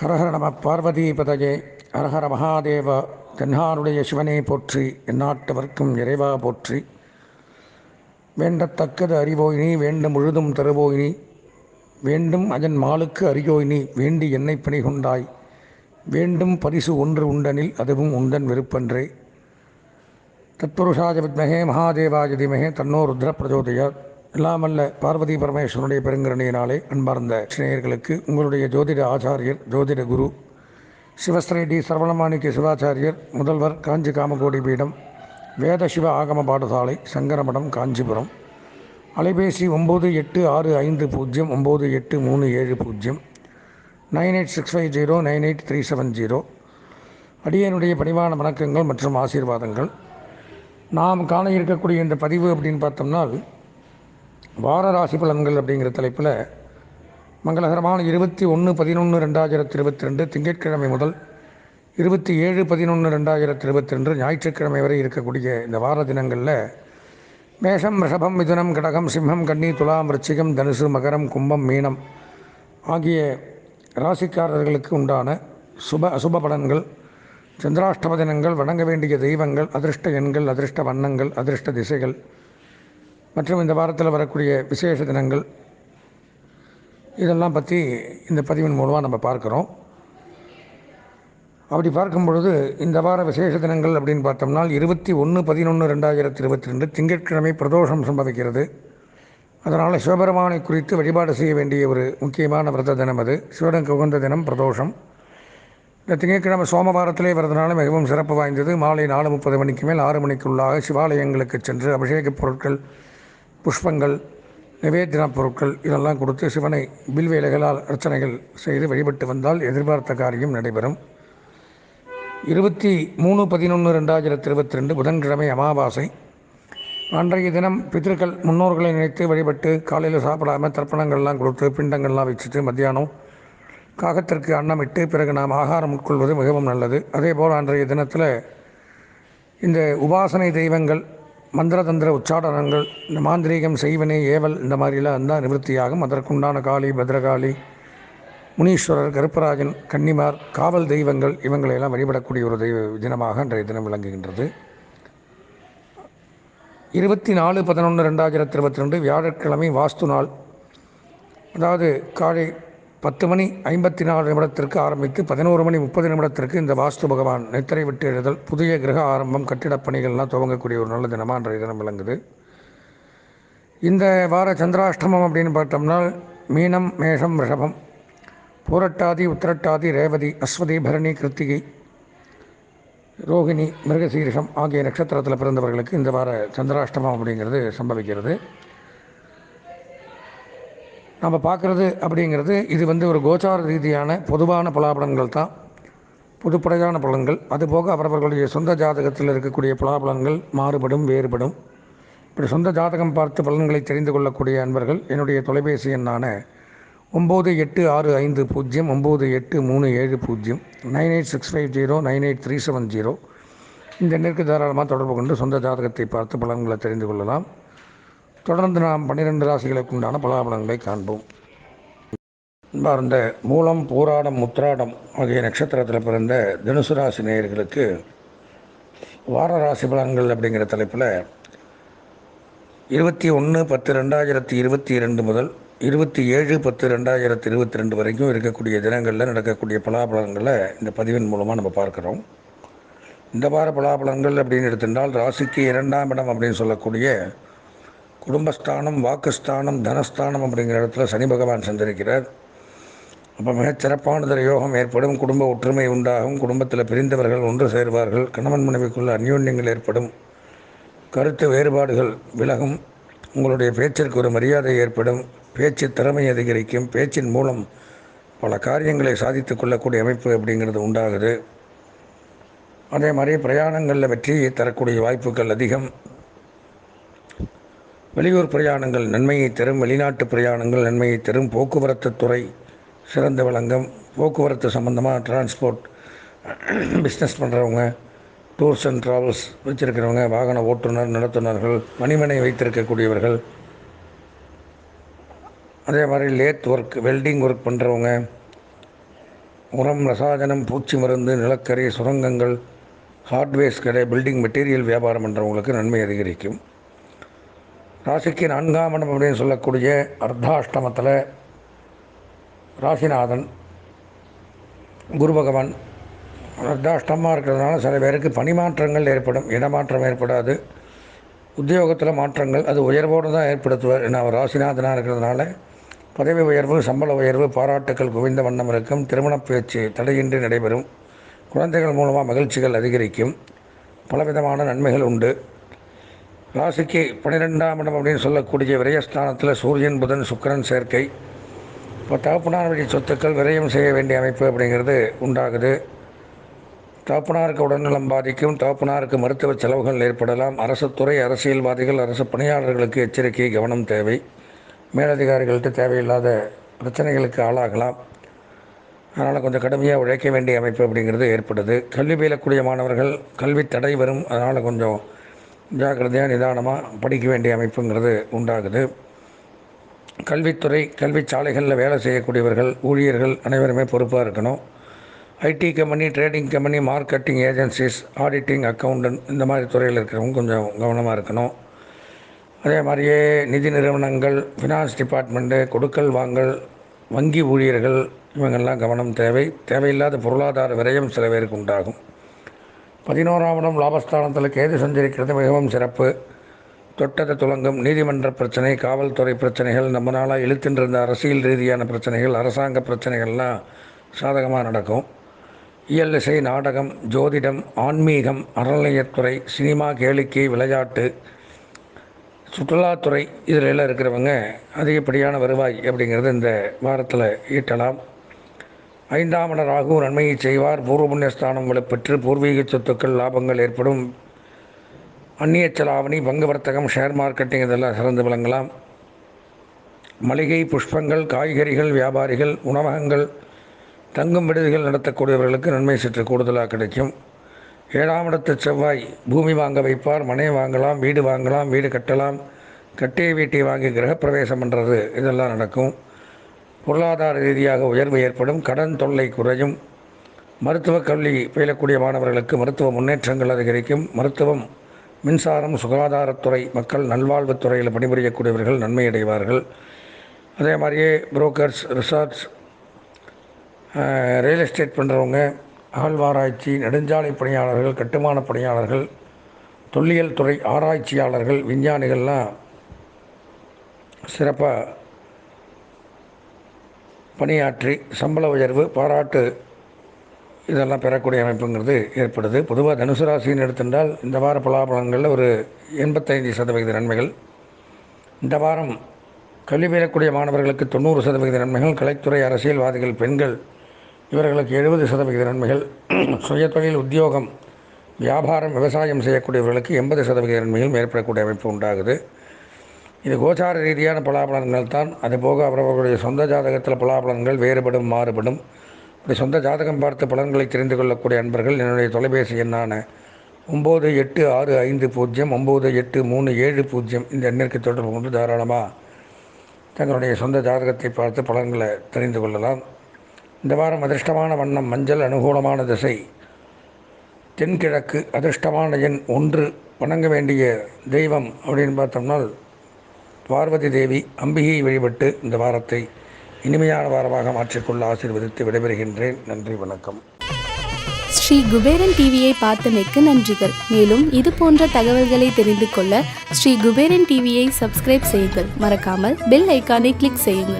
ஹரஹர நம பார்வதி பதஜே ஹரஹர மகாதேவ தென்னாருடைய சிவனே போற்றி எந்நாட்டவர்க்கும் இறைவா போற்றி. வேண்டத்தக்கது அறிவோயினி வேண்டும் முழுதும் தருவோயினி வேண்டும் அஜன் மாலுக்கு அறியோயினி வேண்டி என்னை பணி கொண்டாய் வேண்டும் பரிசு ஒன்று உண்டனில் அதுவும் உண்டன் விருப்பன்றே. தத்புருஷாய வித்மகே மகாதேவாய தீமகே தன்னோ ருத்ர பிரச்சோதயாத். எல்லாமல்ல பார்வதி பரமேஸ்வரனுடைய பெருங்கருணையினாலே அன்பார்ந்த சிநேயர்களுக்கு உங்களுடைய ஜோதிட ஆச்சாரியர் ஜோதிட குரு சிவஸ்ரீ டி சரவணமாணிக்க சிவாச்சாரியர் முதல்வர் காஞ்சி காமகோடி பீடம் வேத சிவ ஆகம பாடசாலை சங்கரமடம் காஞ்சிபுரம். அலைபேசி 9860598370 9865098370. அடியனுடைய பணிவான வணக்கங்கள் மற்றும் ஆசீர்வாதங்கள். நாம் காண இருக்கக்கூடிய இந்த பதிவு அப்படின்னு பார்த்தோம்னா வார ராசி பலன்கள் அப்படிங்கிற தலைப்பில் மங்களகரமான 21/11/2022 திங்கட்கிழமை முதல் 27/11/2022 ஞாயிற்றுக்கிழமை வரை இருக்கக்கூடிய இந்த வார தினங்களில் மேஷம் ரிஷபம் மிதுனம் கடகம் சிம்மம் கன்னி துலாம் விருச்சிகம் தனுசு மகரம் கும்பம் மீனம் ஆகிய ராசிக்காரர்களுக்கு உண்டான அசுப பலன்கள், சந்திராஷ்டம தினங்கள், வணங்க வேண்டிய தெய்வங்கள், அதிர்ஷ்ட எண்கள், அதிர்ஷ்ட வண்ணங்கள், அதிர்ஷ்ட திசைகள் மற்றும் இந்த வாரத்தில் வரக்கூடிய விசேஷ தினங்கள் இதெல்லாம் பற்றி இந்த பதிவின் மூலமாக நம்ம பார்க்குறோம். அப்படி பார்க்கும் பொழுது இந்த வார விசேஷ தினங்கள் அப்படின்னு பார்த்தோம்னா 21/11/2022 திங்கட்கிழமை பிரதோஷம் சம்பவிக்கிறது. அதனால் சிவபெருமானை குறித்து வழிபாடு செய்ய வேண்டிய ஒரு முக்கியமான விரத தினம் அது. சிவனுக்கு உகந்த தினம் பிரதோஷம். இந்த திங்கட்கிழமை சோமவாரத்திலே வரதுனால மிகவும் சிறப்பு வாய்ந்தது. மாலை 4:30 மணிக்கு மேல் 6 மணிக்குள்ளாக சிவாலயங்களுக்கு சென்று அபிஷேக பொருட்கள், புஷ்பங்கள், நிவேதன பொருட்கள் இதெல்லாம் கொடுத்து சிவனை பில்வேலைகளால் அர்ச்சனைகள் செய்து வழிபட்டு வந்தால் எதிர்பார்த்த காரியம் நடைபெறும். 23/11/2022 புதன்கிழமை அமாவாசை. அன்றைய தினம் பித்திருக்கள் முன்னோர்களை நினைத்து வழிபட்டு காலையில் சாப்பிடாமல் தர்ப்பணங்கள்லாம் கொடுத்து பிண்டங்கள்லாம் வச்சுட்டு மத்தியானம் காகத்திற்கு அன்னமிட்டு பிறகு நாம் ஆகாரம் உட்கொள்வது மிகவும் நல்லது. அதே போல் அன்றைய தினத்தில் இந்த உபாசனை தெய்வங்கள், மந்திரதந்திர உச்சாடனங்கள், இந்த மாந்திரீகம், செய்வனை, ஏவல் இந்த மாதிரிலாம் இருந்தால் நிவர்த்தியாகும். அதற்குண்டான காளி, பத்ரகாளி, முனீஸ்வரர், கருப்பராஜன், கன்னிமார், காவல் தெய்வங்கள் இவங்களையெல்லாம் வழிபடக்கூடிய ஒரு தெய்வ தினமாக அன்றைய தினம் விளங்குகின்றது. 24/11/2022 வியாழக்கிழமை வாஸ்து நாள். அதாவது காலை 10:54 ஆரம்பித்து 11:30 இந்த வாஸ்து பகவான் நெத்தரை விட்டு எழுதல், புதிய கிரக ஆரம்பம், கட்டிடப் பணிகள்லாம் துவங்கக்கூடிய ஒரு நல்ல தினமாக அன்றைய தினம் விளங்குது. இந்த வார சந்திராஷ்டமம் அப்படின்னு பார்த்தோம்னா மீனம், மேஷம், ரிஷபம், பூரட்டாதி, உத்திரட்டாதி, ரேவதி, அஸ்வதி, பரணி, கிருத்திகை, ரோகிணி, மிருகசீரிஷம் ஆகிய நட்சத்திரத்தில் பிறந்தவர்களுக்கு இந்த வார சந்திராஷ்டமம் அப்படிங்கிறது சம்பவிக்கிறது. நம்ம பார்க்குறது அப்படிங்கிறது இது ஒரு கோச்சார ரீதியான பொதுவான பலாபலன்கள் தான், பொதுப்படையான பலன்கள். அதுபோக அவரவர்களுடைய சொந்த ஜாதகத்தில் இருக்கக்கூடிய பலாபலன்கள் மாறுபடும், வேறுபடும். இப்படி சொந்த ஜாதகம் பார்த்து பலன்களை தெரிந்து கொள்ளக்கூடிய அன்பர்கள் என்னுடைய தொலைபேசி எண்ணான 98609837 9865098370 இந்த எண்ணிற்கு தாராளமாக தொடர்பு கொண்டு சொந்த ஜாதகத்தை பார்த்து பலன்களை தெரிந்து கொள்ளலாம். தொடர்ந்து நாம் 12 ராசிகளுக்கு உண்டான பலாபலன்களை காண்போம். இந்த மூலம், பூராடம், உத்திராடம் ஆகிய நட்சத்திரத்தில் பிறந்த தனுசு ராசி நேயர்களுக்கு வார ராசி பலன்கள் அப்படிங்கிற தலைப்பில் 21/10/2022 முதல் 27/10/2022 வரைக்கும் இருக்கக்கூடிய தினங்களில் நடக்கக்கூடிய பலாபலன்களை இந்த பதிவின் மூலமாக நம்ம பார்க்குறோம். இந்த வார பலாபலன்கள் அப்படின்னு எடுத்துட்டால் ராசிக்கு 2ஆம் இடம் அப்படின்னு சொல்லக்கூடிய குடும்பஸ்தானம், வாக்குஸ்தானம், தனஸ்தானம் அப்படிங்கிற இடத்துல சனி பகவான் சஞ்சரிக்கிறார். அப்போ மிகச்சிறப்பானதொரு யோகம் ஏற்படும். குடும்ப ஒற்றுமை உண்டாகும். குடும்பத்தில் பிரிந்தவர்கள் ஒன்று சேர்வார்கள். கணவன் மனைவிக்குள்ள அந்யோன்யங்கள் ஏற்படும். கருத்து வேறுபாடுகள் விலகும். உங்களுடைய பேச்சிற்கு ஒரு மரியாதை ஏற்படும். பேச்சு திறமை அதிகரிக்கும். பேச்சின் மூலம் பல காரியங்களை சாதித்து கொள்ளக்கூடிய அமைப்பு அப்படிங்கிறது உண்டாகுது. அதே மாதிரி பிரயாணங்களில் வெற்றியை தரக்கூடிய வாய்ப்புகள் அதிகம். வெளியூர் பிரயாணங்கள் நன்மையை தரும். வெளிநாட்டு பிரயாணங்கள் நன்மையை தரும். போக்குவரத்து துறை சிறந்த விளங்கும். போக்குவரத்து சம்பந்தமாக டிரான்ஸ்போர்ட் பிஸ்னஸ் பண்ணுறவங்க, டூர்ஸ் அண்ட் ட்ராவல்ஸ் வச்சுருக்கிறவங்க, வாகன ஓட்டுநர், நடத்துனர்கள், பணிமனை வைத்திருக்கக்கூடியவர்கள், அதே மாதிரி லேத் ஒர்க், வெல்டிங் ஒர்க் பண்ணுறவங்க, உரம், ரசாயனம், பூச்சி மருந்து, நிலக்கரி, சுரங்கங்கள், ஹார்ட்வேர்ஸ் கடை, பில்டிங் மெட்டீரியல் வியாபாரம் பண்ணுறவங்களுக்கு நன்மை அதிகரிக்கும். ராசிக்கு 4ஆம் இடம் அப்படின்னு சொல்லக்கூடிய அர்த்தாஷ்டமத்தில் ராசிநாதன் குரு பகவான் அர்த்தாஷ்டமாக இருக்கிறதுனால சில பேருக்கு பணிமாற்றங்கள் ஏற்படும், இடமாற்றம் ஏற்படாது. உத்தியோகத்தில் மாற்றங்கள் அது உயர்வோடு தான் ஏற்படுத்துவார். ஏன்னா அவர் ராசிநாதனாக இருக்கிறதுனால பதவி உயர்வு, சம்பள உயர்வு, பாராட்டுக்கள் குவிந்த வண்ணம் இருக்கும். திருமண பேச்சு தடையின்றி நடைபெறும். குழந்தைகள் மூலமாக மகிழ்ச்சிகள் அதிகரிக்கும். பலவிதமான நன்மைகள் உண்டு. ராசிக்கு 12ஆம் இடம் அப்படின்னு சொல்லக்கூடிய விரயஸ்தானத்தில் சூரியன், புதன், சுக்கிரன் சேர்க்கை. இப்போ தகப்பனார் வழி சொத்துக்கள் விரயம் செய்ய வேண்டிய அமைப்பு அப்படிங்கிறது உண்டாகுது. தகப்பனாருக்கு உடல்நலம் பாதிக்கும். தகப்பனாருக்கு மருத்துவ செலவுகள் ஏற்படலாம். அரசுத்துறை, அரசியல்வாதிகள், அரசு பணியாளர்களுக்கு எச்சரிக்கை, கவனம் தேவை. மேலதிகாரிகள்கிட்ட தேவையில்லாத பிரச்சனைகளுக்கு ஆளாகலாம். அதனால் கொஞ்சம் கடுமையாக உழைக்க வேண்டிய அமைப்பு அப்படிங்கிறது ஏற்படுது. கல்வி பயிலக்கூடிய மாணவர்கள் கல்வி தடை வரும். அதனால் கொஞ்சம் ஜாக்கிரதையாக நிதானமாக படிக்க வேண்டிய அமைப்புங்கிறது உண்டாகுது. கல்வித்துறை, கல்வி சாலைகளில் வேலை செய்யக்கூடியவர்கள், ஊழியர்கள் அனைவருமே பொறுப்பாக இருக்கணும். IT company, trading company, marketing agencies, auditing, accountant இந்த மாதிரி துறையில் இருக்கிறவங்க கொஞ்சம் கவனமாக இருக்கணும். அதே மாதிரியே நிதி நிறுவனங்கள், ஃபினான்ஸ் டிபார்ட்மெண்ட்டு, கொடுக்கல் வாங்கல், வங்கி ஊழியர்கள் இவங்கெல்லாம் கவனம் தேவை. தேவையில்லாத பொருளாதார விரயம் சில பேருக்கு உண்டாகும். 11ஆம் இடம் லாபஸ்தானத்தில் கேது சஞ்சரிக்கிறது மிகவும் சிறப்பு. தொட்டது துலங்கும். நீதிமன்ற பிரச்சனை, காவல்துறை பிரச்சனைகள், நம்ம நாளாக இழுத்துட்டு அரசியல் ரீதியான பிரச்சனைகள், அரசாங்க பிரச்சனைகள்லாம் சாதகமாக நடக்கும். இயல், இசை, நாடகம், ஜோதிடம், ஆன்மீகம், அறநிலையத்துறை, சினிமா, கேளிக்கை, விளையாட்டு, சுற்றுலாத்துறை இதில் எல்லாம் இருக்கிறவங்க அதிகப்படியான வருவாய் அப்படிங்கிறது இந்த வாரத்தில் ஈட்டலாம். 5ஆம் இட ராகு நன்மையை செய்வார். பூர்வ புண்ணியஸ்தானம் வலுப்பெற்று பூர்வீக சொத்துக்கள் லாபங்கள் ஏற்படும். அந்நிய செலாவணி, பங்கு வர்த்தகம், ஷேர் மார்க்கெட்டிங் இதெல்லாம் சிறந்து விளங்கலாம். மளிகை, புஷ்பங்கள், காய்கறிகள் வியாபாரிகள், உணவகங்கள், தங்கும் விடுதிகள் நடத்தக்கூடியவர்களுக்கு நன்மை சற்று கூடுதலாக கிடைக்கும். 7ஆம் இடத்து செவ்வாய் பூமி வாங்க வைப்பார். மனை வாங்கலாம், வீடு வாங்கலாம், வீடு கட்டலாம், கட்டிய வீட்டை வாங்கி கிரகப்பிரவேசம் பண்ணுறது இதெல்லாம் நடக்கும். பொருளாதார ரீதியாக உயர்வு ஏற்படும். கடன் தொல்லை குறையும். மருத்துவக் கல்வி பயிலக்கூடிய மாணவர்களுக்கு மருத்துவ முன்னேற்றங்கள் அதிகரிக்கும். மருத்துவம், மின்சாரம், சுகாதாரத்துறை, மக்கள் நல்வாழ்வுத்துறையில் பணிபுரியக்கூடியவர்கள் நன்மை அடைவார்கள். அதே மாதிரியே புரோக்கர்ஸ், ரிசார்ட்ஸ், ரியல் எஸ்டேட் பண்ணுறவங்க, அகழ்வாராய்ச்சி, நெடுஞ்சாலை பணியாளர்கள், கட்டுமான பணியாளர்கள், தொல்லியல் துறை ஆராய்ச்சியாளர்கள், விஞ்ஞானிகள்லாம் சிறப்பாக பணியாற்றி சம்பள உயர்வு, பாராட்டு இதெல்லாம் பெறக்கூடிய அமைப்புங்கிறது ஏற்படுது. பொதுவாக தனுசு ராசின்னு எடுத்துட்டால் இந்த வார பலாபலன்களில் ஒரு 85% நன்மைகள். இந்த வாரம் கல்வி பெறக்கூடிய மாணவர்களுக்கு 90% நன்மைகள். கலைத்துறை, அரசியல்வாதிகள், பெண்கள் இவர்களுக்கு 70% நன்மைகள். சுயதொழில், உத்தியோகம், வியாபாரம், விவசாயம் செய்யக்கூடியவர்களுக்கு 80% நன்மைகள் ஏற்படக்கூடிய அமைப்பு உண்டாகுது. இது கோச்சார ரீதியான பலாபலன்கள் தான். அதுபோக அவரவர்களுடைய சொந்த ஜாதகத்தில் பலாபலன்கள் வேறுபடும், மாறுபடும். இப்படி சொந்த ஜாதகம் பார்த்து பலன்களை தெரிந்து கொள்ளக்கூடிய அன்பர்கள் என்னுடைய தொலைபேசி எண்ணான 9865098370 இந்த எண்ணிற்கு தொடர்பு கொண்டு தாராளமாக தங்களுடைய சொந்த ஜாதகத்தை பார்த்து பலன்களை தெரிந்து கொள்ளலாம். இந்த வாரம் அதிர்ஷ்டமான வண்ணம் மஞ்சள், அனுகூலமான திசை தென்கிழக்கு, அதிர்ஷ்டமான எண் 1. வணங்க வேண்டிய தெய்வம் அப்படின்னு பார்த்தோம்னா பார்வதி தேவி. அம்பிகையை வழிபட்டு இந்த வாரத்தை இனிமையான வாரமாக மாற்றிக்கொள்ள ஆசீர்வதித்து விடைபெறுகின்றேன். நன்றி, வணக்கம். ஸ்ரீ குபேரன் டிவியை பார்த்தமைக்கு நன்றிகள். மேலும் இது போன்ற தகவல்களை தெரிந்து கொள்ள ஸ்ரீ குபேரன் டிவியை சப்ஸ்கிரைப் செய்யுங்கள். மறக்காமல் பெல் ஐக்கானை கிளிக் செய்யுங்கள்.